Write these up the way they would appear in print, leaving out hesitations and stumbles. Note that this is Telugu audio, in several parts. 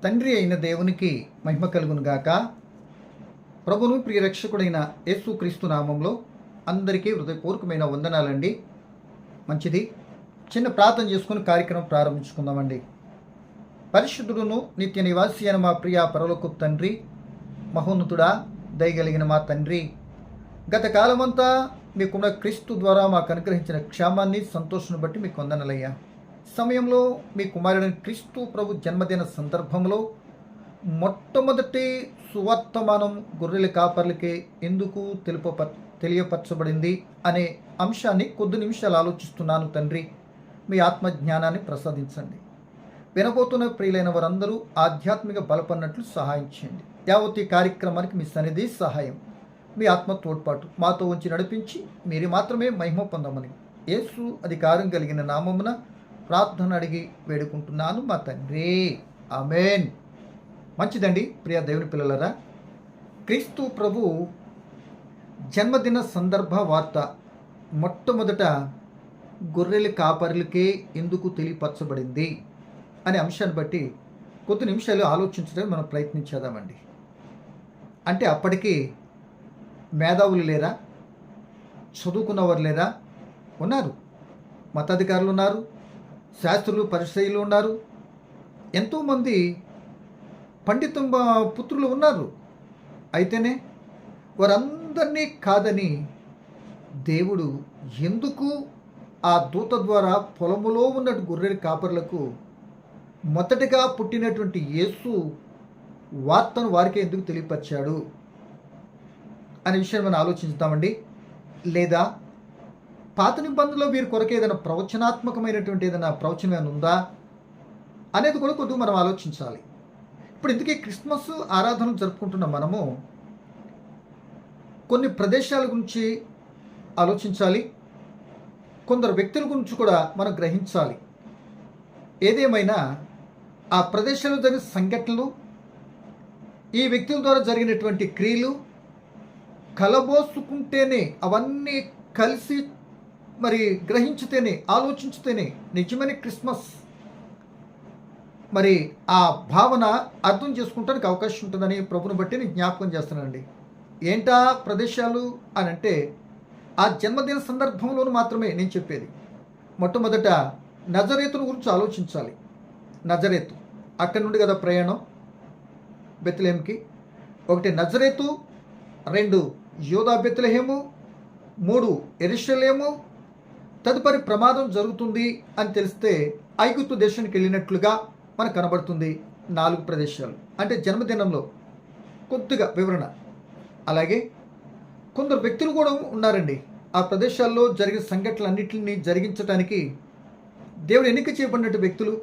తండ్రి అయిన దేవునికి మహిమ కలుగును గాక. ప్రభును ప్రియరక్షకుడైన యేసుక్రీస్తు నామంలో అందరికీ హృదయపూర్వకమైన వందనాలండి. మంచిది, చిన్న ప్రార్థన చేసుకుని కార్యక్రమం ప్రారంభించుకుందామండి. పరిశుద్ధుడును నిత్య నివాసి అయిన మా ప్రియ పరలోకపు తండ్రి, మహోన్నతుడా, దయగలిగిన మా తండ్రి, గత కాలమంతా మీకున్న క్రీస్తు ద్వారా మాకు అనుగ్రహించిన క్షేమాన్ని, సంతోషాన్ని బట్టి మీకు వందనలయ్యా. సమయంలో మీ కుమారుడైన క్రీస్తు ప్రభు జన్మదిన సందర్భంలో మొట్టమొదటి సువర్తమానం గొర్రెల కాపర్లకే ఎందుకు తెలియపరచబడింది అనే అంశాన్ని కొద్ది నిమిషాలు ఆలోచిస్తున్నాను. తండ్రి, మీ ఆత్మజ్ఞానాన్ని ప్రసాదించండి. వినబోతున్న ప్రియులైన వారందరూ ఆధ్యాత్మిక బలపడినట్లు సహాయం చేయండి. యావత్ ఈ కార్యక్రమానికి మీ సన్నిధి, సహాయం, మీ ఆత్మ తోడ్పాటు మాతో ఉంచి నడిపించి మీరు మాత్రమే మహిమ పొందమని యేసు అధికారం కలిగిన నామమున ప్రార్థన అడిగి వేడుకుంటున్నాను మా తండ్రి, ఆమేన్. మంచిదండి ప్రియ దేవుని పిల్లలరా, క్రీస్తు ప్రభు జన్మదిన సందర్భ వార్త మొట్టమొదట గొర్రెల కాపరులకే ఎందుకు తెలియపరచబడింది అనే అంశాన్ని బట్టి కొద్ది నిమిషాలు ఆలోచించడానికి మనం ప్రయత్నించేద్దామండి. అంటే అప్పటికి మేధావులు లేరా? చదువుకున్నవారు లేరా? ఉన్నారు. మతాధికారులు ఉన్నారు, శాస్త్రులు, పరిచయులు ఉన్నారు, ఎంతోమంది పండిత పుత్రులు ఉన్నారు. అయితేనే వారందరినీ కాదని దేవుడు ఎందుకు ఆ దూత ద్వారా పొలములో ఉన్న గొర్రెల కాపర్లకు మొదటగా పుట్టినటువంటి యేసు వార్తను వారికి ఎందుకు తెలియపరిచాడు అనే విషయాన్ని మనం ఆలోచిస్తామండి. లేదా పాత నిబంధనలో వీరి కొరకు ఏదైనా ప్రవచనాత్మకమైనటువంటి ఏదైనా ప్రవచనం ఏమైనా ఉందా అనేది కూడా కొద్దిగా మనం ఆలోచించాలి. ఇప్పుడు ఇందుకే క్రిస్మస్ ఆరాధనలు జరుపుకుంటున్న మనము కొన్ని ప్రదేశాల గురించి ఆలోచించాలి, కొందరు వ్యక్తుల గురించి కూడా మనం గ్రహించాలి. ఏదేమైనా ఆ ప్రదేశాల్లో జరిగిన సంఘటనలు, ఈ వ్యక్తుల ద్వారా జరిగినటువంటి క్రియలు కలబోసుకుంటేనే, అవన్నీ కలిసి మరి గ్రహించితేనే, ఆలోచించితేనే నిజమైన క్రిస్మస్ మరి ఆ భావన అర్థం చేసుకుంటానికి అవకాశం ఉంటుందని ప్రభుని బట్టి నేను జ్ఞాపకం చేస్తున్నానండి. ఏంటా ప్రదేశాలు అని అంటే ఆ జన్మదిన సందర్భంలోనూ మాత్రమే నేను చెప్పేది. మొట్టమొదట నజరేతును గురించి ఆలోచించాలి. నజరేతు, అక్కడి నుండి కదా ప్రయాణం బెత్లెహేముకి. ఒకటి నజరేతు, 2 యోధా బెత్లెహేము, 3 యెరూషలేము. తదుపరి ప్రమాదం జరుగుతుంది అని తెలిస్తే ఐగుప్తు దేశానికి వెళ్ళినట్లుగా మనకు కనబడుతుంది. 4 ప్రదేశాలు అంటే జన్మదినంలో కొద్దిగా వివరణ. అలాగే కొందరు వ్యక్తులు కూడా ఉన్నారండి. ఆ ప్రదేశాల్లో జరిగిన సంఘటనలన్నింటినీ జరిగించడానికి దేవుడు ఎన్నిక చేయబడినట్టు వ్యక్తులు.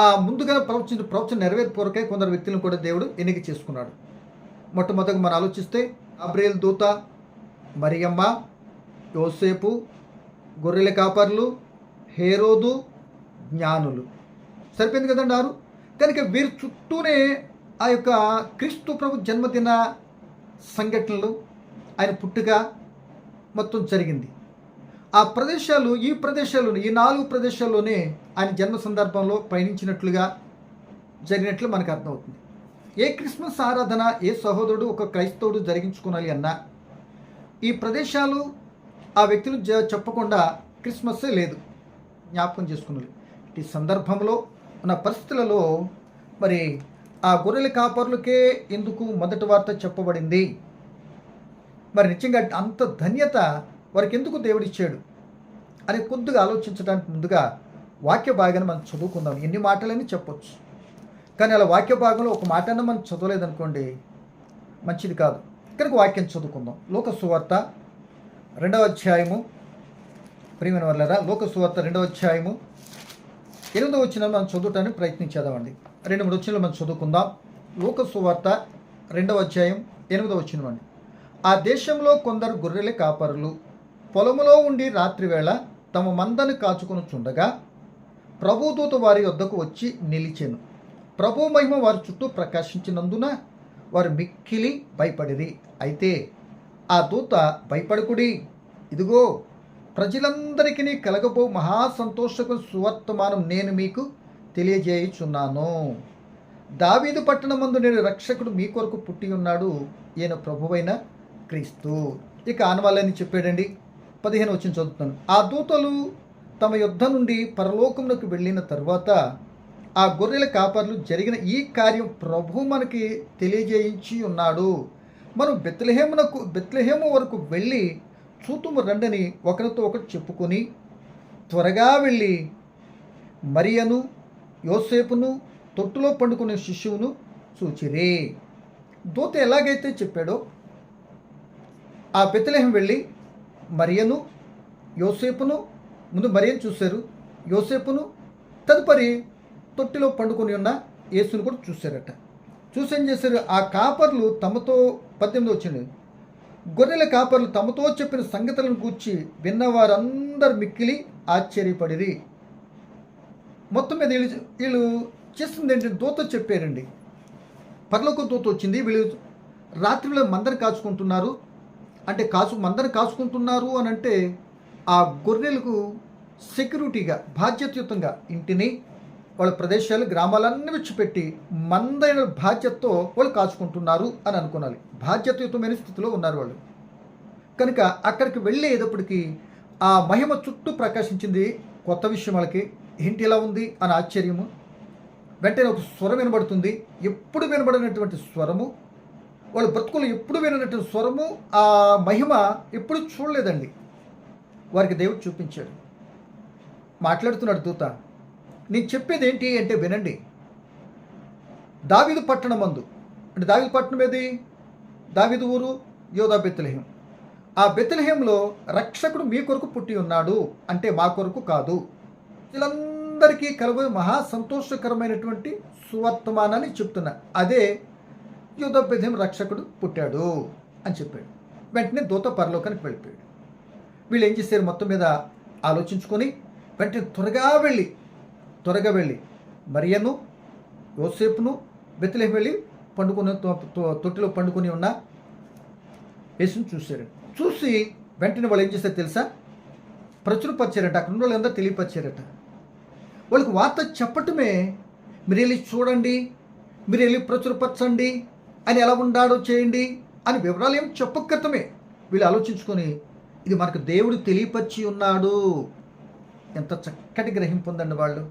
ఆ ముందుగా ప్రవచన నెరవేర్పూరకై కొందరు వ్యక్తులను కూడా దేవుడు ఎన్నిక చేసుకున్నాడు. మొట్టమొదటిగా మనం ఆలోచిస్తే గాబ్రియేలు దూత, మరియమ్మ, యోసేపు, గొర్రెల కాపర్లు, హేరోదు, జ్ఞానులు. సరిపోయింది కదండి 6. కనుక వీరి చుట్టూనే ఆ యొక్క క్రీస్తు ప్రభు జన్మదిన సంఘటనలు, ఆయన పుట్టుక మొత్తం జరిగింది. ఆ ప్రదేశాలు, ఈ 4 ప్రదేశాల్లోనే ఆయన జన్మ సందర్భంలో పయనించినట్లుగా జరిగినట్లు మనకు అర్థమవుతుంది. ఏ క్రిస్మస్ ఆరాధన ఏ సహోదరుడు, ఒక క్రైస్తవుడు జరిగించుకోవాలి అన్నా ఈ ప్రదేశాలు, ఆ వ్యక్తులు చెప్పకుండా క్రిస్మస్సే లేదు. జ్ఞాపకం చేసుకున్నది. ఈ సందర్భంలో ఉన్న పరిస్థితులలో మరి ఆ గొర్రెల కాపర్లకే ఎందుకు మొదటి వార్త చెప్పబడింది? మరి నిజంగా అంత ధన్యత వారికి ఎందుకు దేవుడిచ్చాడు అని కొద్దిగా ఆలోచించడానికి ముందుగా వాక్య భాగాన్ని మనం చదువుకుందాం. ఎన్ని మాటలని చెప్పొచ్చు, కానీ అలా వాక్య భాగంలో ఒక మాటన్నా మనం చదవలేదనుకోండి మంచిది కాదు. కనుక వాక్యం చదువుకుందాం. లోక సువార్త 2వ అధ్యాయము, ప్రియమైన వాళ్ళరా, లోక సువార్త 2వ అధ్యాయము 8వ వచనం మనం చదువుటానికి ప్రయత్నించేద్దామండి. 2-3 వచనాలు మనం చదువుకుందాం. లోక సువార్త 2వ అధ్యాయం 8వ వచనం అండి. ఆ దేశంలో కొందరు గొర్రెల కాపరులు పొలములో ఉండి రాత్రివేళ తమ మందను కాచుకొని చుండగా ప్రభుదూత వారి వద్దకు వచ్చి నిలిచెను. ప్రభు మహిమ వారి చుట్టూ ప్రకాశించినందున వారు మిక్కిలి భయపడిరి. అయితే ఆ దూత, భయపడకుడి, ఇదిగో ప్రజలందరికీ కలగబో మహాసంతోషకు సువర్తమానం నేను మీకు తెలియజేయుచున్నాను. దావీదు పట్టణమందు నేను రక్షకుడు మీ కొరకు పుట్టి ఉన్నాడు, ఈయన ప్రభువైన క్రీస్తు. ఇక ఆనవాళ్ళని చెప్పాడండి. 15 వచ్చిన చదువుతాను. ఆ దూతలు తమ యుద్ధ నుండి పరలోకమునకు వెళ్ళిన తరువాత ఆ గొర్రెల కాపర్లు జరిగిన ఈ కార్యం ప్రభు మనకి తెలియజేయించి ఉన్నాడు. మనం బెత్లెహేము వరకు వెళ్ళి చూతుము రండని ఒకరితో ఒకటి చెప్పుకొని త్వరగా వెళ్ళి మరియను యోసేపును తొట్టులో పండుకునే శిశువును చూచిరి. దూత ఎలాగైతే చెప్పాడో ఆ బెత్లెహేం వెళ్ళి మరియను యోసేపును, ముందు మరియను చూశారు, యోసేపును, తదుపరి తొట్టిలో పండుకొని ఉన్న యేసును కూడా చూశారట. చూసి ఏం చేశారు? ఆ కాపర్లు తమతో 18 వచ్చింది. గొర్రెల కాపర్లు తమతో చెప్పిన సంగతులను గూర్చి విన్నవారందరూ మిక్కిలి ఆశ్చర్యపడిరి. మొత్తం మీద వీళ్ళు చేస్తుంది ఏంటంటే దూత చెప్పారండి. పరలోక దూత వచ్చింది. వీళ్ళు రాత్రిలో మందను కాచుకుంటున్నారు. అంటే మందను కాచుకుంటున్నారు అని అంటే ఆ గొర్రెలకు సెక్యూరిటీగా బాధ్యతయుతంగా ఇంటిని వాళ్ళ ప్రదేశాలు గ్రామాలన్నీ విడిచిపెట్టి మందైన బాధ్యతతో వాళ్ళు కాచుకుంటున్నారు అని అనుకోవాలి. బాధ్యతయుతమైన స్థితిలో ఉన్నారు వాళ్ళు. కనుక అక్కడికి వెళ్ళేటప్పటికి ఆ మహిమ చుట్టూ ప్రకాశించింది. కొత్త విషయం వాళ్ళకి ఏంటి ఇలా ఉంది అని ఆశ్చర్యము. వెంటనే ఒక స్వరం వినబడుతుంది. ఎప్పుడు వినబడినటువంటి స్వరము, వాళ్ళ బ్రతుకులు ఎప్పుడు వినటువంటి స్వరము, ఆ మహిమ ఎప్పుడు చూడలేదండి. వారికి దేవుడు చూపించాడు. మాట్లాడుతున్నాడు దూత. నేను చెప్పేది ఏంటి అంటే వినండి. దావీదు పట్టణం మందు, అంటే దావీదు పట్టణం ఏది? దావీదు ఊరు యోధా బెత్లెహేం. ఆ బెత్లెహేంలో రక్షకుడు మీ కొరకు పుట్టి ఉన్నాడు, అంటే మా కొరకు కాదు, వీళ్ళందరికీ కలబోయే మహా సంతోషకరమైనటువంటి సువర్తమానాన్ని చెప్తున్నా. అదే యోధా బెత్లెహేం రక్షకుడు పుట్టాడు అని చెప్పాడు. వెంటనే దూత పరలోకానికి వెళ్ళిపోయాడు. వీళ్ళు ఏం చేశారు? మొత్తం మీద ఆలోచించుకొని వెంటనే త్వరగా వెళ్ళి మరియను యోసేపును బెత్లెహేం వెళ్ళి తొట్టిలో పండుకొని ఉన్న యేసును చూశారు. చూసి వెంటనే వాళ్ళు ఏం చేశారు తెలుసా? ప్రచురపరిచారట. అక్కడ ఉన్న వాళ్ళందరూ తెలియపరిచారట. వాళ్ళకి వార్త చెప్పటమే, మీరు వెళ్ళి చూడండి, మీరు వెళ్ళి ప్రచురపరచండి, అని ఎలా ఉండాడో చేయండి అని వివరాలు ఏం చెప్పక్కర్తమే. వీళ్ళు ఆలోచించుకొని ఇది మనకు దేవుడు తెలియపరిచి ఉన్నాడు. ఎంత చక్కటి గ్రహింపు ఉందండి వాళ్ళు.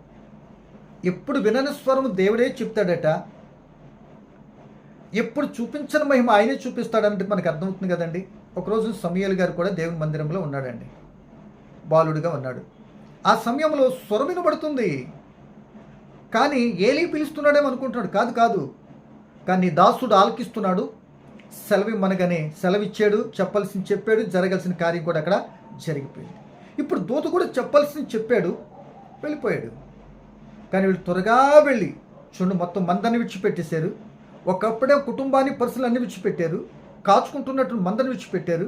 ఎప్పుడు వినని స్వరము దేవుడే చెప్తాడట. ఎప్పుడు చూపించని మహిమ ఆయనే చూపిస్తాడంటే మనకు అర్థమవుతుంది కదండి. ఒకరోజు సమూయేలు గారు కూడా దేవుని మందిరంలో ఉన్నాడండి. బాలుడిగా ఉన్నాడు. ఆ సమయంలో స్వరం వినబడుతుంది. కానీ ఏలీ పిలుస్తున్నాడేమో అనుకుంటున్నాడు. కాదు. కానీ దాసుడు ఆలకిస్తున్నాడు. సెలవిమ్మనగానే సెలవిచ్చాడు. చెప్పాల్సింది చెప్పాడు. జరగాల్సిన కార్యం కూడా అక్కడ జరిగిపోయింది. ఇప్పుడు దూత కూడా చెప్పాల్సింది చెప్పాడు, వెళ్ళిపోయాడు. కానీ వీళ్ళు త్వరగా వెళ్ళి చూడండి, మొత్తం మందని విడిచిపెట్టేశారు. ఒకప్పుడే కుటుంబాన్ని పరిస్థితులు అన్ని విడిచిపెట్టారు. కాచుకుంటున్నట్టు మందని విడిచిపెట్టారు.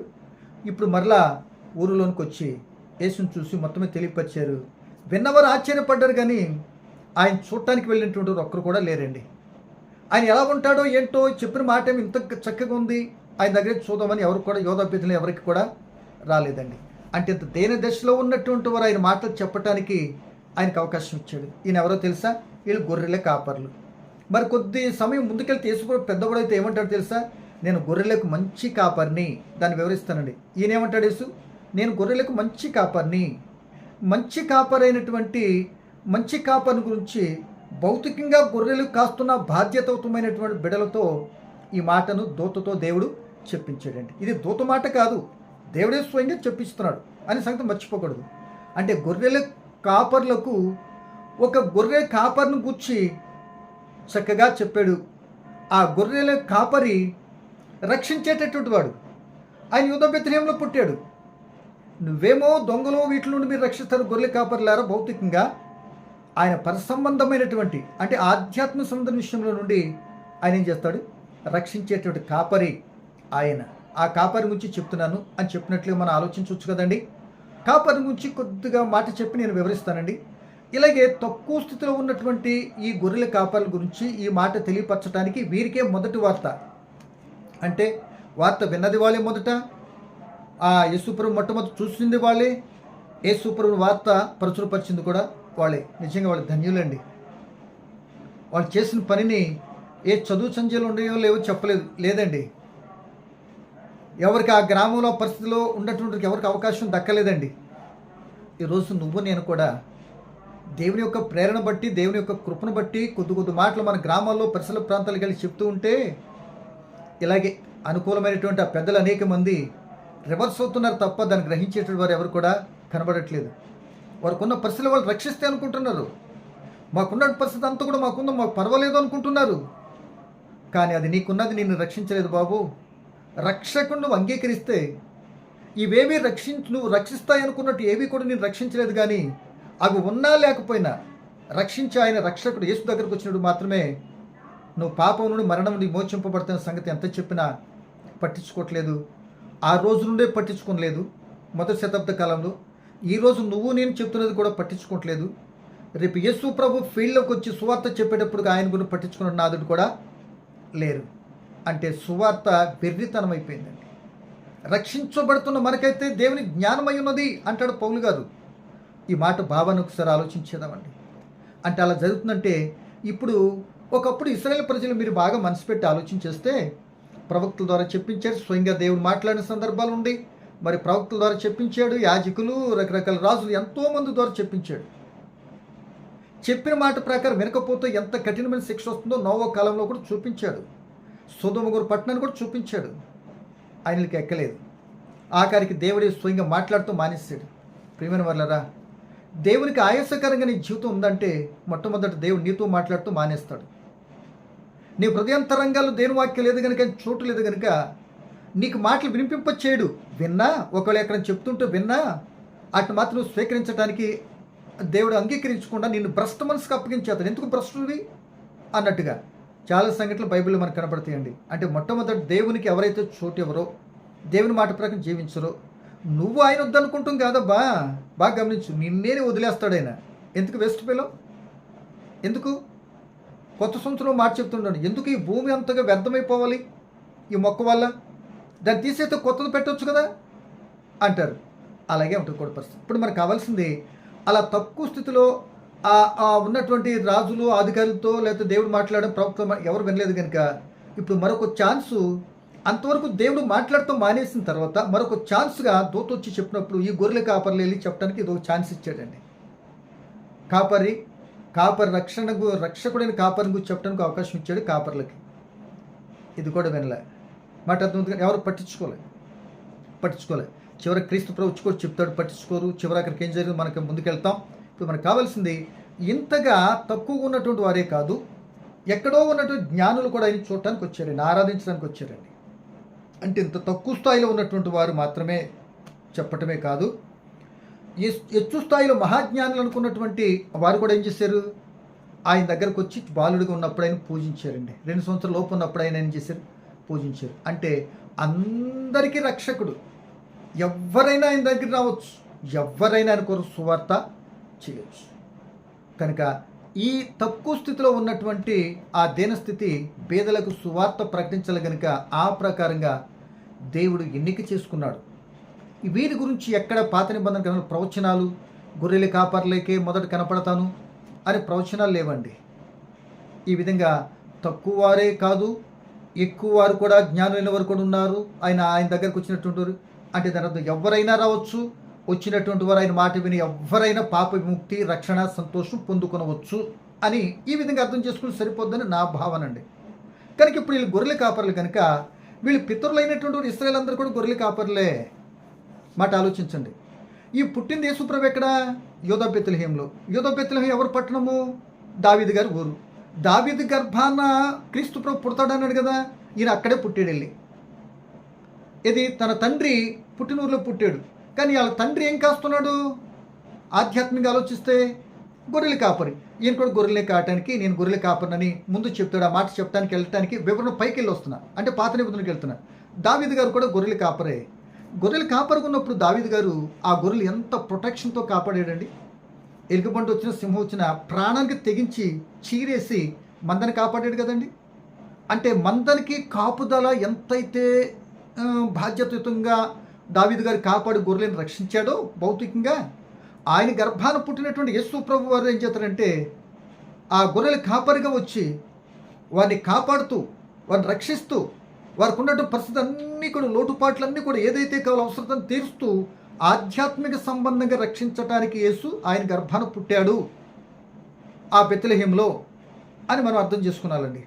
ఇప్పుడు మరలా ఊరిలోనికి వచ్చి యేసుని చూసి మొత్తమే తెలియపరిచారు. విన్నవారు ఆశ్చర్యపడ్డారు. కానీ ఆయన చూడటానికి వెళ్ళినటువంటి ఒక్కరు కూడా లేరండి. ఆయన ఎలా ఉంటాడో ఏంటో చెప్పిన మాట ఏమి ఇంత చక్కగా ఉంది, ఆయన దగ్గర చూద్దామని ఎవరు కూడా యోధా బెత్లెహేం ఎవరికి కూడా రాలేదండి. అంటే ఇంత దేన దశలో ఉన్నటువంటి వారు ఆయన మాటలు చెప్పటానికి ఆయనకు అవకాశం ఇచ్చాడు. ఈయన ఎవరో తెలుసా? వీళ్ళు గొర్రెల కాపర్లు. మరి కొద్ది సమయం ముందుకెళ్తే యేసు పెద్దవాడైతే ఏమంటాడు తెలుసా? నేను గొర్రెలకు మంచి కాపర్ని. దాన్ని వివరిస్తానండి. ఈయన ఏమంటాడు యేసు? నేను గొర్రెలకు మంచి కాపర్ని. మంచి కాపరైనటువంటి మంచి కాపర్ని గురించి భౌతికంగా గొర్రెలు కాస్తున్న బాధ్యతయుతమైనటువంటి బిడలతో ఈ మాటను దూతతో దేవుడు చెప్పించాడండి. ఇది దూత మాట కాదు, దేవుడే స్వయంగా చెప్పిస్తున్నాడు అని సంగతి మర్చిపోకూడదు. అంటే గొర్రెల కాపర్లకు ఒక గొర్రె కాపర్ను గుర్చి చక్కగా చెప్పాడు. ఆ గొర్రెల కాపరి రక్షించేటటువంటి వాడు. ఆయన యూదా బెత్లెహేంలో పుట్టాడు. నువ్వేమో దొంగలు వీటి నుండి మీరు రక్షిస్తారు గొర్రెల కాపర్లారా. భౌతికంగా ఆయన పరసంబంధమైనటువంటి అంటే ఆధ్యాత్మిక సంబంధం విషయంలో నుండి ఆయన ఏం చేస్తాడు? రక్షించేటువంటి కాపరి ఆయన. ఆ కాపరి గురించి చెప్తున్నాను అని చెప్పినట్లుగా మనం ఆలోచించవచ్చు కదండి. కాపరి గురించి కొద్దిగా మాట చెప్పి నేను వివరిస్తానండి. ఇలాగే తక్కువ స్థితిలో ఉన్నటువంటి ఈ గొర్రెల కాపర్ల గురించి ఈ మాట తెలియపరచడానికి వీరికే మొదటి వార్త. అంటే వార్త విన్నది వాళ్ళే మొదట, ఆ యేసుప్రభు మొట్టమొదటి చూసింది వాళ్ళే, యేసుప్రభు వార్త ప్రచురపరిచింది కూడా వాళ్ళే. నిజంగా వాళ్ళు ధన్యులండి. వాళ్ళు చేసిన పనిని ఏ చదువు సంధ్యలు ఉండేవో లేవో చెప్పలేదు, లేదండి. ఎవరికి ఆ గ్రామంలో పరిస్థితిలో ఉన్నటువంటి ఎవరికి అవకాశం దక్కలేదండి. ఈరోజు నువ్వు నేను కూడా దేవుని యొక్క ప్రేరణ బట్టి, దేవుని యొక్క కృపను బట్టి కొద్ది కొద్ది మాటలు మన గ్రామాల్లో పరిసర ప్రాంతాలకు వెళ్ళి చెప్తూ ఉంటే ఇలాగే అనుకూలమైనటువంటి ఆ పెద్దలు అనేక మంది రివర్స్ అవుతున్నారు తప్ప దాన్ని గ్రహించేటువంటి వారు ఎవరు కూడా కనబడట్లేదు. వారికున్న పరిస్థితులు వాళ్ళు రక్షిస్తే అనుకుంటున్నారు. మాకున్న పరిస్థితి అంతా కూడా మాకు పర్వాలేదు అనుకుంటున్నారు. కానీ అది నీకున్నది నిన్ను రక్షించలేదు బాబు. రక్షకుడు నువ్వు అంగీకరిస్తే ఇవేమీ నువ్వు రక్షిస్తాయి అనుకున్నట్టు ఏవి కూడా నేను రక్షించలేదు. కానీ అవి ఉన్నా లేకపోయినా రక్షించి ఆయన రక్షకుడు యేసు దగ్గరకు వచ్చినప్పుడు మాత్రమే నువ్వు పాపం నుండి మరణం నుండి మోచింపబడుతున్న సంగతి ఎంత చెప్పినా పట్టించుకోవట్లేదు. ఆ రోజు నుండే పట్టించుకోలేదు. మొదటి శతాబ్ద కాలంలో ఈరోజు నువ్వు నేను చెప్తున్నది కూడా పట్టించుకోవట్లేదు. రేపు యేసు ప్రభు ఫీల్డ్లోకి వచ్చి సువార్త చెప్పేటప్పుడు ఆయన గురించి పట్టించుకున్న నాదుడు కూడా లేరు. అంటే సువార్త వెర్రితనం అయిపోయిందండి. రక్షించబడుతున్న మనకైతే దేవుని జ్ఞానమై ఉన్నది అంటాడు పౌలు గారు. ఈ మాట భావాన్ని ఒకసారి ఆలోచించేద్దామండి. అంటే అలా జరుగుతుందంటే ఇప్పుడు ఒకప్పుడు ఇశ్రాయేలు ప్రజలు మీరు బాగా మనసు పెట్టి ఆలోచించేస్తే ప్రవక్తల ద్వారా చెప్పించాడు, స్వయంగా దేవుడు మాట్లాడిన సందర్భాలు ఉండి, మరి ప్రవక్తల ద్వారా చెప్పించాడు, యాజకులు రకరకాల రాజులు ఎంతోమంది ద్వారా చెప్పించాడు. చెప్పిన మాట ప్రకారం వినకపోతే ఎంత కఠినమైన శిక్ష వస్తుందో నోవా కాలంలో కూడా చూపించాడు. సొదొమ పట్టణాన్ని కూడా చూపించాడు. ఆయనకి ఎక్కలేదు. ఆఖరికి దేవుడే స్వయంగా మాట్లాడుతూ మానేశాడు. ప్రియమైన వాళ్ళరా, దేవునికి ఆయాసకరంగా నీ జీవితం ఉందంటే మొట్టమొదటి దేవుడు నీతో మాట్లాడుతూ మానేస్తాడు. నీ హృదయాంతరంగాల్లో దేవుని వాక్యం లేదు కనుక, చోటు లేదు కనుక నీకు మాటలు వినిపింపచేయడు. విన్నా, ఒకవేళ ఎక్కడ చెప్తుంటూ విన్నా అటు మాత్రం నువ్వు స్వీకరించడానికి దేవుడు అంగీకరించకుండా నిన్ను భ్రష్ట మనసుకు అప్పగించేస్తాడు. ఎందుకు భ్రష్టుడివి అన్నట్టుగా చాలా సంఘటనలు బైబిల్లో మనకు కనపడతాయండి. అంటే మొట్టమొదటి దేవునికి ఎవరైతే చోటు ఎవరో, దేవుని మాట ప్రకారం జీవించరో, నువ్వు ఆయన వద్దనుకుంటాం కాదబ్బా. బాగా గమనించు, నిన్నేనే వదిలేస్తాడు ఆయన. ఎందుకు వేస్ట్ పిల్లలు? ఎందుకు కొత్త సంవత్సరం మాట చెప్తున్నాడు, ఎందుకు ఈ భూమి అంతగా వ్యర్థమైపోవాలి ఈ మొక్క వల్ల? దాన్ని తీసేస్తే కొత్తది పెట్టవచ్చు కదా అంటారు. అలాగే ఉంటుంది కూడా పరిస్థితి. ఇప్పుడు మనకు కావాల్సింది అలా తక్కువ స్థితిలో ఉన్నటువంటి రాజులు అధికారులతో లేకపోతే దేవుడు మాట్లాడడం ప్రభుత్వం ఎవరు వినలేదు కనుక ఇప్పుడు మరొక ఛాన్సు, అంతవరకు దేవుడు మాట్లాడుతూ మానేసిన తర్వాత మరొక ఛాన్స్గా దూత వచ్చి చెప్పినప్పుడు ఈ గొర్రెల కాపర్లు వెళ్ళి చెప్పడానికి ఇది ఒక ఛాన్స్ ఇచ్చాడండి. కాపరి రక్షకుడైన కాపరిని గురించి చెప్పడానికి అవకాశం ఇచ్చాడు కాపర్లకి. ఇది కూడా వినలే. మాట అర్థం ఎవరు పట్టించుకోలే. చివరికి క్రీస్తు ప్రభు కూడా చెప్తాడు, పట్టించుకోరు. చివరి అక్కడికి ఏం జరిగింది మనకి ముందుకెళ్తాం. ఇప్పుడు మనకు కావాల్సింది ఇంతగా తక్కువగా ఉన్నటువంటి వారే కాదు, ఎక్కడో ఉన్నటువంటి జ్ఞానులు కూడా ఆయన చూడటానికి వచ్చారండి, ఆరాధించడానికి వచ్చారండి. అంటే ఇంత తక్కువ స్థాయిలో ఉన్నటువంటి వారు మాత్రమే చెప్పటమే కాదు, ఎత్తు స్థాయిలో మహాజ్ఞానులు అనుకున్నటువంటి వారు కూడా ఏం చేశారు, ఆయన దగ్గరకు వచ్చి బాలుడిగా ఉన్నప్పుడు ఆయన పూజించారండి. 2 సంవత్సరాల లోపు ఉన్నప్పుడు ఆయన ఏం చేశారు, పూజించారు. అంటే అందరికీ రక్షకుడు. ఎవరైనా ఆయన దగ్గర రావచ్చు, ఎవరైనా ఆయన కొరకు సువార్త చేయవచ్చు. కనుక ఈ తక్కువ స్థితిలో ఉన్నటువంటి ఆ దీనస్థితి పేదలకు సువార్త ప్రకటించాలి కనుక ఆ ప్రకారంగా దేవుడు ఎన్నిక చేసుకున్నాడు. వీరి గురించి ఎక్కడ పాత నిబంధన గ్రంథంలో ప్రవచనాలు, గొర్రెల కాపర్లకే మొదట కనపడతాను అని ప్రవచనాలు లేవండి. ఈ విధంగా తక్కువ వారే కాదు, ఎక్కువ వారు కూడా, జ్ఞానులైన వారు కూడా ఉన్నారు. ఆయన దగ్గరకు వచ్చినటువంటి వారు. అంటే దాని అర్థం ఎవరైనా రావచ్చు, వచ్చినటువంటి వారు ఆయన మాట విని ఎవరైనా పాప విముక్తి, రక్షణ, సంతోషం పొందుకొనవచ్చు అని ఈ విధంగా అర్థం చేసుకుని సరిపోద్దని నా భావన అండి. కనుక ఇప్పుడు వీళ్ళు గొర్రెల కాపర్లు కనుక వీళ్ళు పితరులైనటువంటి వారు ఇశ్రాయేలు అందరూ కూడా గొర్రెల కాపర్లే. మాట ఆలోచించండి. ఈ పుట్టింది యేసు ప్రభు ఎక్కడ? యోధా బెత్లెహేంలో. యోధా బెత్లెహేం ఎవరు పట్టణము? దావీదు గారి ఊరు. దావీదు గర్భాన క్రీస్తు ప్రభు పుడతాడన్నాడు కదా, ఈయన అక్కడే పుట్టాడు వెళ్ళి. ఇది తన తండ్రి పుట్టినూరులో పుట్టాడు. కానీ వాళ్ళ తండ్రి ఏం కాస్తున్నాడు? ఆధ్యాత్మికంగా ఆలోచిస్తే గొర్రెల కాపరి. ఈయన కూడా గొర్రెలే కాయటానికి నేను గొర్రెల కాపరినని ముందు చెప్తాడు. ఆ మాట చెప్పడానికి వెళ్ళటానికి వివరణ పైకి వెళ్ళి వస్తున్నా, అంటే పాత నిబంధనకి వెళ్తున్నా. దావీదు గారు కూడా గొర్రెల కాపరే. గొర్రెలు కాపరికి ఉన్నప్పుడు దావీదు గారు ఆ గొర్రెలు ఎంత ప్రొటెక్షన్తో కాపాడాడండి. ఎలుగుబంటి వచ్చిన, సింహం వచ్చిన ప్రాణానికి తెగించి చీరేసి మందని కాపాడాడు కదండి. అంటే మందనికి కాపుదల ఎంతైతే బాధ్యతయుతంగా దావీదు గారు కాపాడి గొర్రెలను రక్షించాడో భౌతికంగా, ఆయన గర్భాన పుట్టినటువంటి యేసు ప్రభు వారు ఏం చేస్తారంటే ఆ గొర్రెల కాపరిగా వచ్చి వారిని కాపాడుతూ, వారిని రక్షిస్తూ, వారికి ఉన్నటువంటి పరిస్థితి అన్నీ కూడా, లోటుపాట్లన్నీ కూడా ఏదైతే కావాలో అవసరతను తీరుస్తూ ఆధ్యాత్మిక సంబంధంగా రక్షించటానికి యేసు ఆయన గర్భాన పుట్టాడు ఆ బెత్లెహేములో అని మనం అర్థం చేసుకున్నాలండి.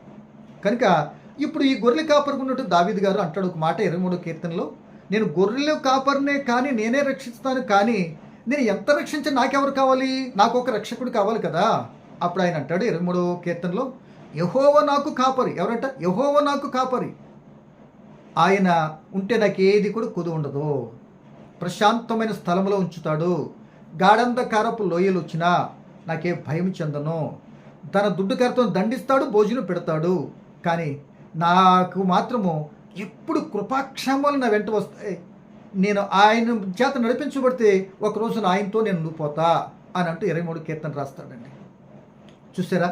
కనుక ఇప్పుడు ఈ గొర్రెల కాపరికి ఉన్నట్టు దావీదు గారు అంటాడు ఒక మాట 23వ కీర్తనలో, నేను గొర్రెల కాపరినే కానీ నేనే రక్షిస్తాను, కానీ నేను ఎంత రక్షించి నాకెవరు కావాలి, నాకు ఒక రక్షకుడు కావాలి కదా. అప్పుడు ఆయన అంటాడు 23వ కీర్తనలో, యెహోవా నాకు కాపరి. ఎవరంట? యెహోవా నాకు కాపరి. ఆయన ఉంటే నాకు ఏది కూడా కుదు ఉండదు. ప్రశాంతమైన స్థలంలో ఉంచుతాడు. గాఢంధకారపు లోయలు వచ్చినా నాకే భయం చెందను. తన దుడ్డుకరతో దండిస్తాడు, భోజనం పెడతాడు. కానీ నాకు మాత్రము ఎప్పుడు కృపాక్షేమాలు నా వెంట వస్తాయి. నేను ఆయన చేత నడిపించబడితే ఒకరోజు ఆయనతో నేను ఉండిపోతా అని అంటూ 23 కీర్తన రాస్తాడండి. చూసారా,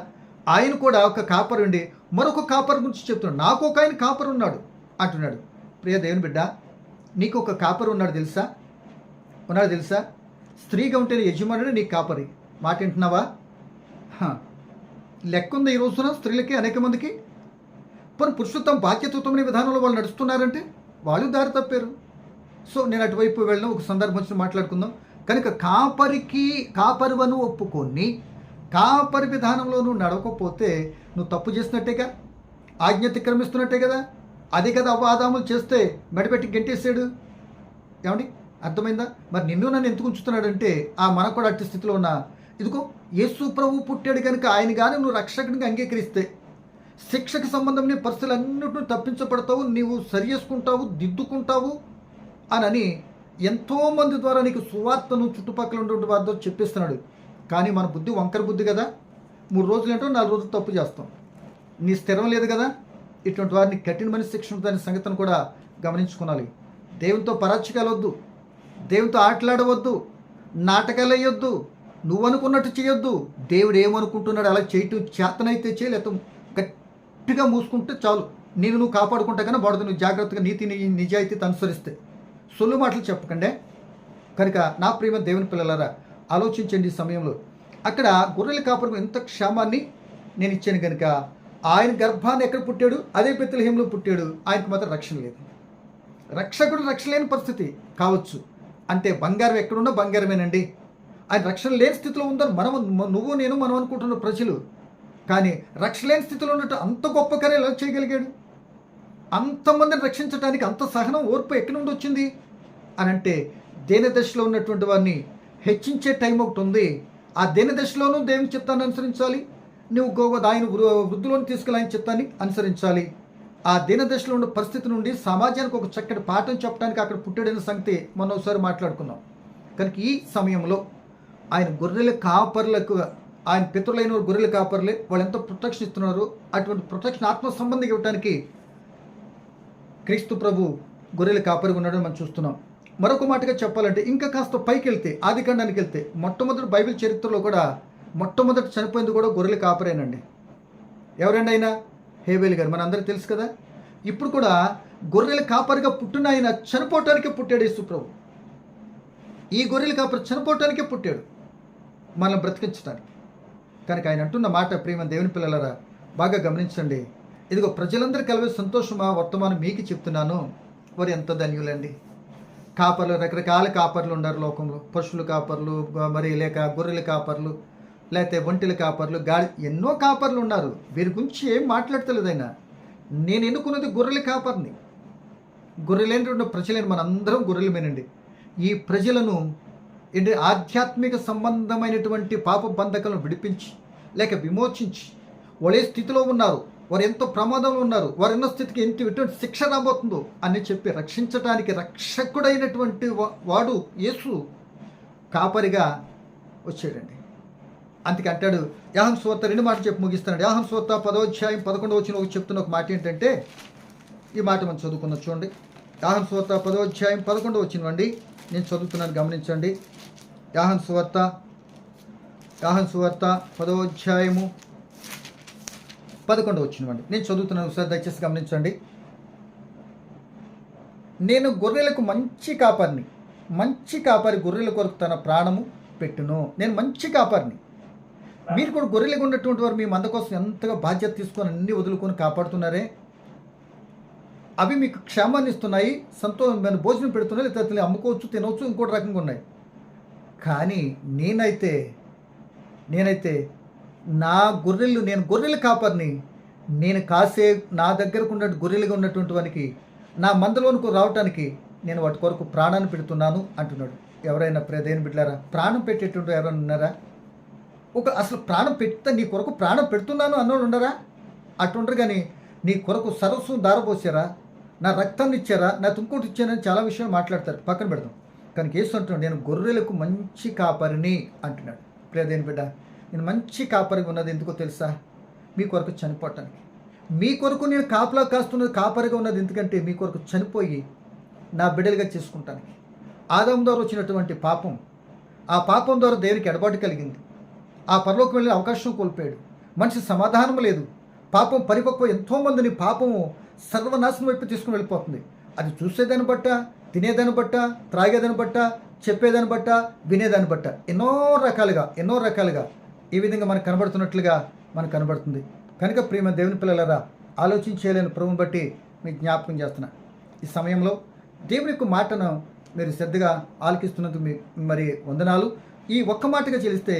ఆయన కూడా ఒక కాపరి ఉండి మరొక కాపరి గురించి చెప్తున్నాడు. నాకు ఒక ఆయన కాపరి ఉన్నాడు అంటున్నాడు. ప్రియ దేవుని బిడ్డ, నీకు ఒక కాపరి ఉన్నాడు తెలుసా? స్త్రీగా ఉంటే యజమానుడు నీకు కాపరి. మాట వింటున్నావా? లెక్క ఉంది ఈ రోజున స్త్రీలకి, అనేక మందికి. పని పురుషులు తమ బాధ్యతత్వమైన విధానంలో వాళ్ళు నడుస్తున్నారంటే వాళ్ళు దారి తప్పారు. సో నేను అటువైపు వెళ్ళిన ఒక సందర్భం వచ్చి మాట్లాడుకుందాం. కనుక కాపరివను ఒప్పుకొని కాపరి విధానంలో నువ్వు నడవకపోతే నువ్వు తప్పు చేసినట్టేగా, ఆజ్ఞ అతిక్రమిస్తున్నట్టే కదా. అదే కదా అవాదాములు చేస్తే మెడపెట్టి గెంటేసాడు. ఏమండి, అర్థమైందా? మరి నిన్ను నన్ను ఎందుకు ఉంచుతున్నాడంటే ఆ మనకు కూడా అట్టి స్థితిలో ఉన్న, ఇదిగో యేసు ప్రభు పుట్టాడు కనుక ఆయన కానీ నువ్వు రక్షకునిగా అంగీకరిస్తే శిక్షకు సంబంధమైన పరిస్థితులన్నింటినీ తప్పించబడతావు, నీవు సరి చేసుకుంటావు, దిద్దుకుంటావు అని ఎంతోమంది ద్వారా నీకు సువార్తను చుట్టుపక్కల ఉన్నటువంటి వారితో చెప్పిస్తున్నాడు. కానీ మన బుద్ధి వంకర బుద్ధి కదా. 3 రోజులు ఏంటో 4 రోజులు తప్పు చేస్తాం. నీ స్థిరం లేదు కదా. ఇటువంటి వారిని కఠినమైన శిక్ష ఉంటుందనే సంగతిని కూడా గమనించుకోవాలి. దేవునితో పరాచకాలు వద్దు, దేవునితో ఆటలాడవద్దు, నాటకాలు వేయొద్దు, నువ్వు అనుకున్నట్టు చేయొద్దు. దేవుడు ఏమనుకుంటున్నాడు అలా చేయటం చేతనైతే చేయలేత గట్టిగా మూసుకుంటే చాలు. నువ్వు కాపాడుకుంటా కానీ బాడుతుంది. నువ్వు జాగ్రత్తగా నీతిని నిజాయితీని అనుసరిస్తే. సొల్లు మాటలు చెప్పకండే. కనుక నా ప్రియమైన దేవుని పిల్లలారా, ఆలోచించండి. ఈ సమయంలో అక్కడ గొర్రెల కాపరికి ఎంత క్షేమాన్ని నేను ఇచ్చాను కనుక ఆయన గర్భాన్ని ఎక్కడ పుట్టాడు? అదే బెత్లెహేములో పుట్టాడు. ఆయనకు మాత్రం రక్షణ లేదు. రక్షకుడు రక్షణ లేని పరిస్థితి కావచ్చు. అంటే బంగారం ఎక్కడున్నా బంగారమేనండి. ఆయన రక్షణ లేని స్థితిలో ఉందని నువ్వు నేను మనం అనుకుంటున్న ప్రజలు. కానీ రక్షణ లేని స్థితిలో ఉన్నట్టు అంత గొప్ప కార్యాలు ఎలా చేయగలిగాడు? అంతమందిని రక్షించడానికి అంత సహనం, ఓర్పు ఎక్కడి నుండి వచ్చింది అని అంటే దేని దశలో ఉన్నటువంటి వారిని హెచ్చించే టైం ఒకటి ఉంది. ఆ దేని దశలోనూ దేవుని చిత్తాన్ని అనుసరించాలి. నువ్వు ఆయన వృద్ధిలోని తీసుకెళ్ళి ఆయన చిత్తాన్ని అనుసరించాలి. ఆ దీన దశలో ఉన్న పరిస్థితి నుండి సమాజానికి ఒక చక్కటి పాఠం చెప్పడానికి అక్కడ పుట్టాడైన సంగతి మనం ఒకసారి మాట్లాడుకున్నాం. కనుక ఈ సమయంలో ఆయన గొర్రెల కాపర్లకు, ఆయన పితరులైన గొర్రెల కాపర్లే వాళ్ళు ఎంత ప్రొటెక్షన్ ఇస్తున్నారు. అటువంటి ప్రొటెక్షన్ ఆత్మ సంబంధికి ఇవ్వడానికి క్రీస్తు ప్రభు గొర్రెల కాపరిగా ఉన్నాడని మనం చూస్తున్నాం. మరొక మాటగా చెప్పాలంటే ఇంకా కాస్త పైకి వెళ్తే, ఆదికాండానికి వెళ్తే, మొట్టమొదటి బైబిల్ చరిత్రలో కూడా మొట్టమొదటి చనిపోయింది కూడా గొర్రెల కాపరేనండి. ఎవరండి ఆయన? హేబేల్ గారు. మనందరికీ తెలుసు కదా. ఇప్పుడు కూడా గొర్రెల కాపరిగా పుట్టిన ఆయన చనిపోవటానికే పుట్టాడు యేసు ప్రభు. ఈ గొర్రెల కాపరి చనిపోవటానికే పుట్టాడు, మనల్ని బ్రతికించడానికి. కనుక ఆయన అంటున్న మాట ప్రియమైన దేవుని పిల్లలారా బాగా గమనించండి. ఇదిగో ప్రజలందరూ కలిపి సంతోషమా వర్తమానం మీకు చెప్తున్నాను. వారు ఎంత ధన్యులండి. కాపర్లు, రకరకాల కాపర్లు ఉన్నారు లోకంలో. పశువుల కాపర్లు, మరి లేక గొర్రెల కాపర్లు, లేకపోతే ఒంటెల కాపర్లు, ఎన్నో కాపర్లు ఉన్నారు. వీరి గురించి ఏం మాట్లాడతలేదు ఆయన. నేను ఎన్నుకున్నది గొర్రెల కాపర్ని. గొర్రెలేనటువంటి ప్రజలేని మనందరం గొర్రెలమేనండి. ఈ ప్రజలను ఆధ్యాత్మిక సంబంధమైనటువంటి పాప బంధకాలను విడిపించి లేక విమోచించి, వాళ్ళే స్థితిలో ఉన్నారు, వారు ఎంతో ప్రమాదంలో ఉన్నారు, వారు ఎన్నో స్థితికి ఎటువంటి శిక్ష రాబోతుందో అని చెప్పి రక్షించడానికి రక్షకుడైనటువంటి వాడు యేసు కాపరిగా వచ్చాడండి. అందుకే అంటాడు యోహాను సువార్త 2 మాటలు చెప్పి ముగిస్తున్నాడు. యోహాను సువార్త 10వ అధ్యాయం 11వ వచనంలో చెప్తున్న ఒక మాట ఏంటంటే, ఈ మాట మనం చదువుకున్న చూడండి. యోహాను సువార్త 10వ అధ్యాయం 11వ వచనం అండి. నేను చదువుతున్నాను, గమనించండి. యోహాను సువార్త 10వ అధ్యాయము 11వ వచనం అండి. నేను చదువుతున్నాను, ఒకసారి దయచేసి గమనించండి. నేను గొర్రెలకు మంచి కాపరిని, గొర్రెల కొరకు తన ప్రాణము పెట్టును. నేను మంచి కాపరిని. మీరు కూడా గొర్రెలుగా ఉన్నటువంటి వారు మీ మంద కోసం ఎంతగా బాధ్యత తీసుకొని అన్ని వదులుకొని కాపాడుతున్నారే, అవి మీకు క్షేమాన్ని ఇస్తున్నాయి, సంతోషమైన భోజనం పెడుతున్నాయి, లేదా అమ్ముకోవచ్చు, తినవచ్చు, ఇంకోటి రకంగా ఉన్నాయి. కానీ నేనైతే నేను గొర్రెల కాపరిని, నేను కాసే నా దగ్గరకు ఉన్న గొర్రెలుగా ఉన్నటువంటి వానికి నా మందలోనికి రావటానికి నేను వాటి కొరకు ప్రాణాన్ని పెడుతున్నాను అంటున్నాడు. ఎవరైనా దేవుని బిడ్డలారా, ప్రాణం పెట్టేటువంటి ఎవరైనా ఉన్నారా? అసలు ప్రాణం పెడితే నీ కొరకు ప్రాణం పెడుతున్నాను అన్నోళ్ళు ఉండరా? అటుండరు. కానీ నీ కొరకు సరస్సు దారపోసారా, నా రక్తాన్ని ఇచ్చారా, నా తుంకోటి ఇచ్చానని చాలా విషయాలు మాట్లాడతారు, పక్కన పెడదాం. కానీ కేసు అంటున్నాడు, నేను గొర్రెలకు మంచి కాపరిని అంటున్నాడు. దేవుని బిడ్డ, నేను మంచి కాపరిగా ఉన్నది ఎందుకో తెలుసా? మీ కొరకు చనిపోవటానికి. మీ కొరకు నేను కాపలా కాస్తున్నది, కాపరిగా ఉన్నది ఎందుకంటే మీ కొరకు చనిపోయి నా బిడ్డలుగా చేసుకుంటానికి. ఆదాము ద్వారా వచ్చినటువంటి పాపం, ఆ పాపం ద్వారా దేవునికి ఎడబాటు కలిగింది. ఆ పరలోకం వెళ్ళే అవకాశం కోల్పోయాడు. మనిషి సమాధానం లేదు. పాపం పరిపక్వ, ఎంతోమందిని పాపము సర్వనాశనం వైపు తీసుకుని వెళ్ళిపోతుంది. అది చూసేదాన్ని బట్ట, తినేదాన్ని బట్ట, త్రాగేదాన్ని బట్ట, చెప్పేదాన్ని బట్ట, వినేదాన్ని బట్ట, ఎన్నో రకాలుగా ఈ విధంగా మనకు కనబడుతున్నట్లుగా మనకు కనబడుతుంది. కనుక ప్రియమైన దేవుని పిల్లలారా, ఆలోచించేయలేని ప్రభువుని బట్టి మీకు జ్ఞాపకం చేస్తున్నా. ఈ సమయంలో దేవుని యొక్క మాటను మీరు శ్రద్ధగా ఆలకిస్తున్నందుకు మరి వందనాలు. ఈ ఒక్క మాటగా చెల్లిస్తే,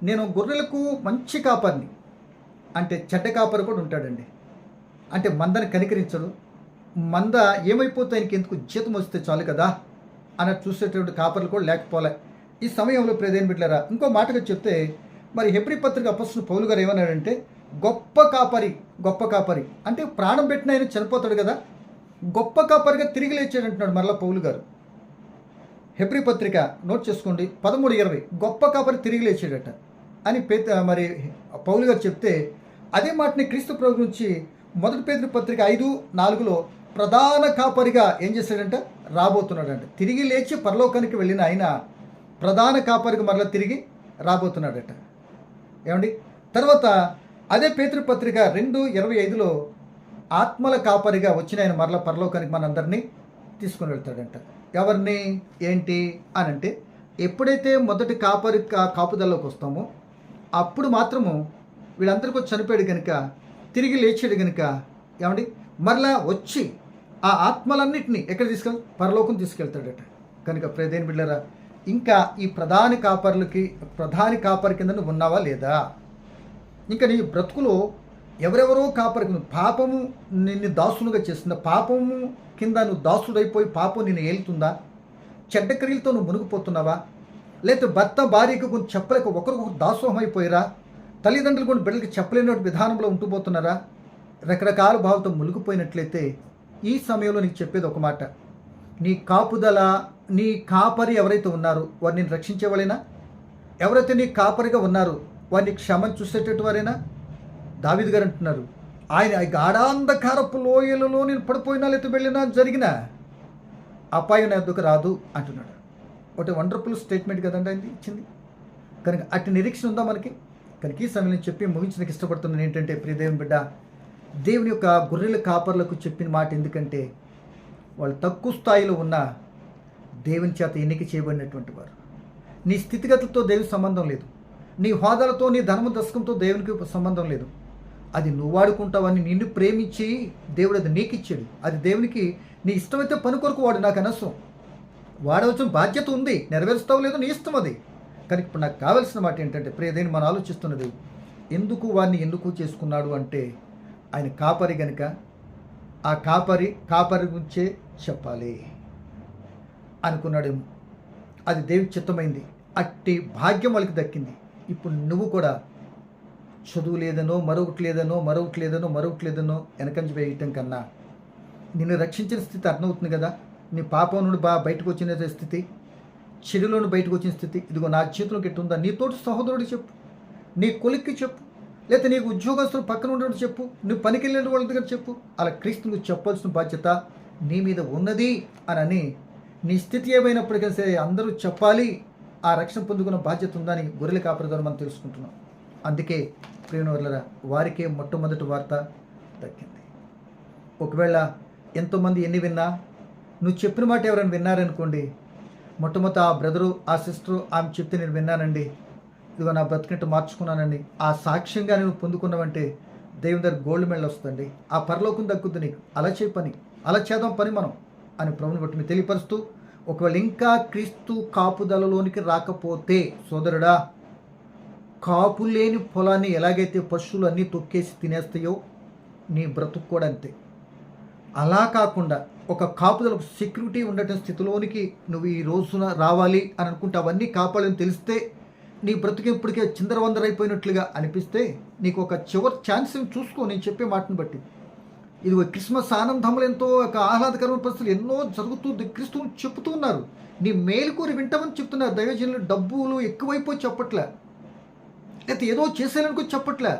నేను గొర్రెలకు మంచి కాపరిని అంటే చెడ్డ కాపరి కూడా ఉంటాడండి. అంటే మందని కనికరించడు. మంద ఏమైపోతే ఆయనకి ఎందుకు జీతం వస్తే చాలు కదా అన్నట్టు చూసేటువంటి కాపర్లు కూడా లేకపోలే ఈ సమయంలో. ప్రియదేని బిడ్డలారా, ఇంకో మాటగా చెప్తే, మరి హెబ్రీ పత్రిక అపొస్తలుడు పౌలు గారు ఏమన్నాడంటే, గొప్ప కాపరి అంటే ప్రాణం పెట్టిన ఆయన చనిపోతాడు కదా, గొప్ప కాపరిగా తిరిగి లేచాడు అంటున్నాడు మరలా పౌలు గారు. హెబ్రీ పత్రిక నోట్ చేసుకోండి, 13:20, గొప్ప కాపరి తిరిగి లేచాడట అని మరి పౌలు గారు చెప్తే, అదే మాటని క్రీస్తు ప్రభు గురించి 1 పేతురు పత్రిక 5:4 ప్రధాన కాపరిగా ఏం చేశాడంట? రాబోతున్నాడంట. తిరిగి లేచి పరలోకానికి వెళ్ళిన ఆయన ప్రధాన కాపరిగా మరలా తిరిగి రాబోతున్నాడట. ఏమండి? తర్వాత అదే పేతురు పత్రిక 2:25 ఆత్మల కాపరిగా వచ్చిన ఆయన మరలా పరలోకానికి మనందరినీ తీసుకుని వెళ్తాడంట. ఎవరిని ఏంటి అని అంటే, ఎప్పుడైతే మొదటి కాపుదల్లోకి వస్తామో అప్పుడు మాత్రము వీళ్ళందరికీ చనిపోయాడు కనుక, తిరిగి లేచాడు కనుక, ఏమండి, మరలా వచ్చి ఆ ఆత్మలన్నింటినీ ఎక్కడ పరలోకం తీసుకెళ్తాడట. కనుక ప్రియదేని బిడ్డలారా, ఇంకా ఈ ప్రధాని కాపరి కింద నువ్వు ఉన్నావా లేదా? ఇంకా నీ బ్రతుకులో ఎవరెవరో కాపరికి, నువ్వు పాపము నిన్ను దాసులుగా చేస్తుందా? పాపము కింద నువ్వు దాసుడైపోయి పాపం నిన్ను ఏలుతుందా? చెడ్డ క్రియలతో నువ్వు మునిగిపోతున్నావా? లేకపోతే భర్త భార్యకు కొంచెం చెప్పలేక ఒకరికొకరు దాసోహం అయిపోయారా? తల్లిదండ్రులు కూడా బిడ్డలకి చెప్పలేని విధానంలో ఉంటూపోతున్నారా? రకరకాల భావాలతో మునిగిపోయినట్లయితే ఈ సమయంలో నీకు చెప్పేది ఒక మాట, నీ కాపుదల, నీ కాపరి ఎవరైతే ఉన్నారో వారిని రక్షించేవాళ్ళైనా, ఎవరైతే నీ కాపరిగా ఉన్నారో వారిని క్షమను చూసేటట్టు వారైనా. దావీదు గారు అంటున్నారు, ఆయన గాఢాంధకారపు లోయలలో నేను పడిపోయినా లేకపోతే వెళ్ళినా జరిగిన అపాయం నా ఎద్దుకు రాదు అంటున్నాడు. ఒకటి వండర్ఫుల్ స్టేట్మెంట్ కదండి ఆయన ఇచ్చింది. కనుక అట్టి నిరీక్షణ ఉందా మనకి? కనుక ఈ సమయం చెప్పి ముగించడానికి ఇష్టపడుతున్నాను ఏంటంటే, ప్రియదేవుని బిడ్డ, దేవుని యొక్క గొర్రెల కాపర్లకు చెప్పిన మాట ఎందుకంటే, వాళ్ళు తక్కువ స్థాయిలో ఉన్న దేవుని చేత ఎన్నిక చేయబడినటువంటి వారు. నీ స్థితిగతులతో దేవునికి సంబంధం లేదు, నీ హోదాలతో, నీ ధర్మ దశకంతో దేవునికి సంబంధం లేదు. అది నువ్వు వాడుకుంటావని నిన్ను ప్రేమించి దేవుడు అది నీకు ఇచ్చాడు. అది దేవునికి నీ ఇష్టమైతే పని కొరకు వాడు, నాకు అనవసరం, వాడవలసిన బాధ్యత ఉంది, నెరవేరుస్తావు లేదో నీ ఇష్టం అది. కానీ ఇప్పుడు నాకు కావాల్సిన మాట ఏంటంటే, ప్రియదేని మనం ఆలోచిస్తున్నది, ఎందుకు చేసుకున్నాడు అంటే, ఆయన కాపరి గనుక ఆ కాపరి గురించే చెప్పాలి అనుకున్నాడేమో. అది దేవుని చిత్తమైంది. అట్టి భాగ్యం వాళ్ళకి దక్కింది. ఇప్పుడు నువ్వు కూడా చదువు లేదనో మరొకటి లేదనో వెనకంచి వేయటం కన్నా, నిన్ను రక్షించిన స్థితి అర్థమవుతుంది కదా. నీ పాపం నుండి బయటకు వచ్చిన స్థితి, చెడులోని బయటకు వచ్చిన స్థితి, ఇదిగో నా చేతిలోకి ఎట్టుందా? నీ తోటి సహోదరుడికి చెప్పు, నీ కొలిక్కి చెప్పు, లేకపోతే నీకు ఉద్యోగస్తులు పక్కన ఉండేవాడు చెప్పు, నువ్వు పనికి వెళ్ళిన వాళ్ళ దగ్గర చెప్పు. అలా క్రీస్తుకు చెప్పాల్సిన బాధ్యత నీ మీద ఉన్నది అని, నీ స్థితి ఏమైనప్పటికీ సరే అందరూ చెప్పాలి, ఆ రక్షణ పొందుకున్న బాధ్యత ఉందని గొర్రెల కాపరి ద్వారా మనం తెలుసుకుంటున్నాం. అందుకే ప్రియమైన వాళ్ళరా, వారికే మొట్టమొదటి వార్త దక్కింది. ఒకవేళ ఎంతోమంది ఎన్ని విన్నా, నువ్వు చెప్పిన మాట ఎవరైనా విన్నారనుకోండి, మొట్టమొదటి ఆ బ్రదరు, ఆ సిస్టరు, ఆమె చెప్తే నేను విన్నానండి, ఇదిగో నా బ్రతికినట్టు మార్చుకున్నానని ఆ సాక్ష్యంగా నువ్వు పొందుకున్నావంటే దేవుని దగ్గర గోల్డ్ మెడల్ వస్తుంది. ఆ పరలోకం దక్కుద్ది నీకు. అలా చేయి పని, అలా చేద్దాం పని మనం అని ప్రభుని బట్టి మీరు తెలియపరుస్తూ, ఒకవేళ ఇంకా క్రీస్తు కాపుదలలోనికి రాకపోతే సోదరుడా, కాపు లేని పొలాన్ని ఎలాగైతే పశువులు అన్నీ తొక్కేసి తినేస్తాయో నీ బ్రతుకు కూడా అంతే. అలా కాకుండా ఒక కాపుదల సెక్యూరిటీ ఉండటం స్థితిలోనికి నువ్వు ఈ రోజున రావాలి అని అనుకుంటే, అవన్నీ కాపాడని తెలిస్తే నీ బ్రతుకు ఇప్పటికే చిందరవందరైపోయినట్లుగా అనిపిస్తే నీకు ఒక చివరి ఛాన్స్ చూసుకో. నేను చెప్పే మాటను బట్టి ఇది క్రిస్మస్ ఆనందములు ఎంతో ఒక ఆహ్లాదకరమైన పరిస్థితులు ఎన్నో జరుగుతూ క్రీస్తు చెప్తూ ఉన్నారు. నీ మేలుకోరి వింటామని చెప్తున్నారు. దైవజనులు డబ్బులు ఎక్కువైపోయి చెప్పట్లే, లేకపోతే ఏదో చేసేయాలనుకో చెప్పట్లే.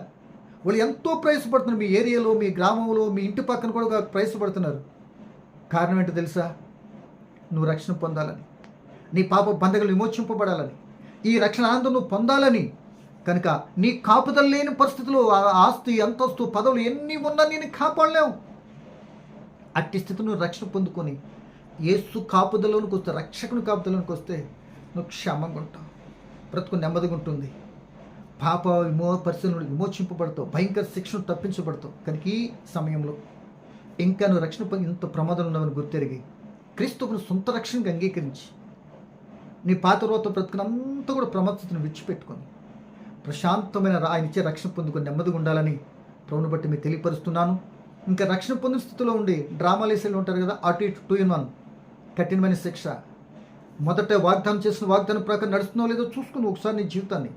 వాళ్ళు ఎంతో ప్రయాసపడుతున్నారు. మీ ఏరియాలో, మీ గ్రామంలో, మీ ఇంటి పక్కన కూడా ప్రయాసపడుతున్నారు. కారణం ఏంటో తెలుసా? నువ్వు రక్షణ పొందాలని, నీ పాప బంధకులు విమోచింపబడాలని, ఈ రక్షణ ఆనందం నువ్వు పొందాలని. కనుక నీ కాపుదల లేని పరిస్థితుల్లో ఆస్తి, అంతస్తు, పదవులు ఎన్ని ఉన్నా నేను కాపాడలేవు. అట్టి స్థితి నువ్వు రక్షణ పొందుకొని యేసు కాపుదలలోనికి వస్తే, రక్షకుని కాపుదలలోనికి వస్తే నువ్వు క్షేమంగా ఉంటావు. బ్రతుకు నెమ్మదిగా ఉంటుంది. పాప పరిస్థితులు విమోచింపబడతావు. భయంకర శిక్షను తప్పించబడతావు. కనుక ఈ సమయంలో ఇంకా నువ్వు రక్షణ పొంది ఇంత ప్రమాదం ఉన్నావని గుర్తెరిగి క్రీస్తుకు సొంత రక్షణగా అంగీకరించి నీ పాత రోత బ్రతుకునంతా కూడా ప్రమాదస్థితిని విడిచిపెట్టుకొని ప్రశాంతమైన ఆయన ఇచ్చే రక్షణ పొందుకొని నెమ్మదిగా ఉండాలని ప్రభుని బట్టి మీరు తెలియపరుస్తున్నాను. ఇంకా రక్షణ పొందిన స్థితిలో ఉండి డ్రామాలు వేసేళ్ళు ఉంటారు కదా, అటు ఇటు 2 in 1 కఠినమైన శిక్ష. మొదట వాగ్దానం చేసిన వాగ్దానం ప్రకారం నడుస్తున్నావు లేదో చూసుకుని ఒకసారి నీ జీవితాన్ని.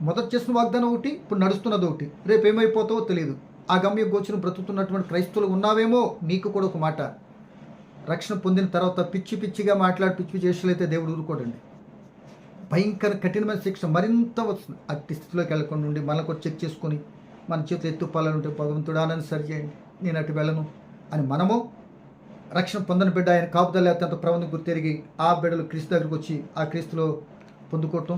మొదట చేసిన వాగ్దానం ఒకటి, ఇప్పుడు నడుస్తున్నది ఒకటి. రేపు ఏమైపోతావో తెలియదు. ఆ గమ్య గోచరం బ్రతుకుతున్నటువంటి క్రైస్తవులు ఉన్నావేమో. నీకు కూడా ఒక మాట, రక్షణ పొందిన తర్వాత పిచ్చి పిచ్చిగా మాట్లాడి పిచ్చి చేసినట్లయితే దేవుడు ఊరుకోడండి. భయంకర కఠినమైన శిక్ష మరింత వస్తుంది. అట్టి స్థితిలోకి వెళ్ళకుండా ఉండి మనకు చెక్ చేసుకొని మన చేతులు ఎత్తుపాలని ఉంటే భగవంతుడా నన్ను సరి చేయండి, నేను అటు వెళ్ళను అని మనము రక్షణ పొందని బిడ్డ ఆయన కాపుదల అత్యంత ప్రబంధం గుర్తెరిగి ఆ బిడ్డలు క్రీస్తు దగ్గరికి వచ్చి ఆ క్రీస్తులో పొందుకోవటం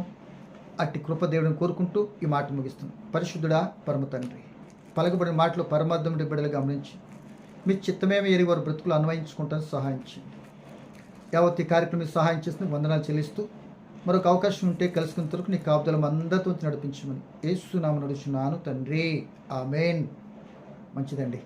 అట్టి కృపదేవుడిని కోరుకుంటూ ఈ మాట ముగిస్తున్నాను. పరిశుద్ధుడా పరమ తండ్రి, పలకబడిన మాటలో పరమార్థం బిడ్డలు గమనించి మీ చిత్తమేమి ఎరిగి వారు బ్రతుకులు అన్వయించుకుంటాను సహాయం చేయండి. యావత్ ఈ కార్యక్రమం సహాయం చేసిన వందనాలు చెల్లిస్తూ మరొక అవకాశం ఉంటే కలుసుకున్న తరకు నీ కాపుదల అందరితో నడిపించమని యేసు నామమున నడుచున్నాను తండ్రి. ఆమేన్. మంచిదండి.